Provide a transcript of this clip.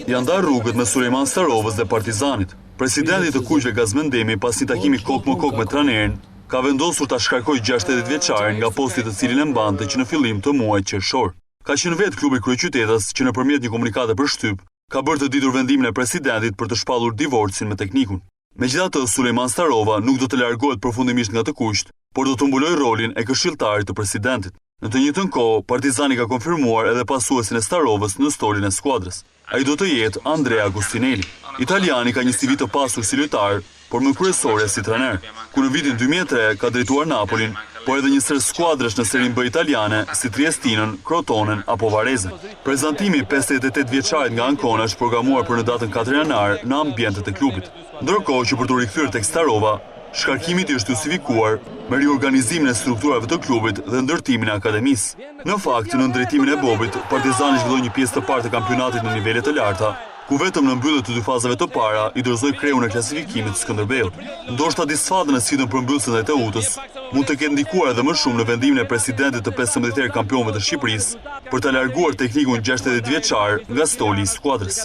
Janë ndarë rrugët me Sulejman Starovës dhe Partizanit. Presidenti të kuqve Gazmendemi, pas një takimi kok më kok me trajnerin, ka vendosur ta shkarkojë 60 vjeçarin nga posti të cilin e mbante që në fillim të muajit qershor. Ka qenë vetë klubi kryeqytetës që nëpërmjet një komunikate për shtyp ka bërë të ditur vendimin e presidentit për të shpallur divorcin me teknikun. Megjithatë, Sulejman Starova nuk do të largohet përfundimisht nga të kuqt, por do të mbulojë rolin e këshilltarit të presidentit. Në të njëjtën kohë, Partizani ka konfirmuar edhe pasuesin e Starovës në stolin e skuadrës. Ai do të jetë Andrea Agustinelli. Italiani ka një CV të pasur si lojtar, por më kryesore si trajner, ku në vitin 2003 ka drejtuar Napolin, por edhe një sër skuadrësh në Serie B italiane si Triestinën, Crotonen apo Varezën. Prezantimi 58 vjeçarit nga Ancona është programuar për në datën 4 janar në ambientet e klubit. Ndërkohë që për të rikthyer tek Starova, shkarkimi i është justifikuar me riorganizimin e strukturave të klubit dhe ndërtimin e akademisë. Në fakt, në drejtimin e Bobit, Partizani zhvilloi një pjesë të parë të kampionatit në nivele të larta, ku vetëm në mbyllje të dy fazave të para i dorëzoi kreun e klasifikimit të Skënderbeut. Ndoshta disfadën e sitën përmbyllëse ndaj Teutës mund të ketë ndikuar edhe më shumë në vendimin e presidentit të 15 kampionëve të Shqipërisë për ta larguar teknikun 60 vjeçar nga stoli i skuadrës.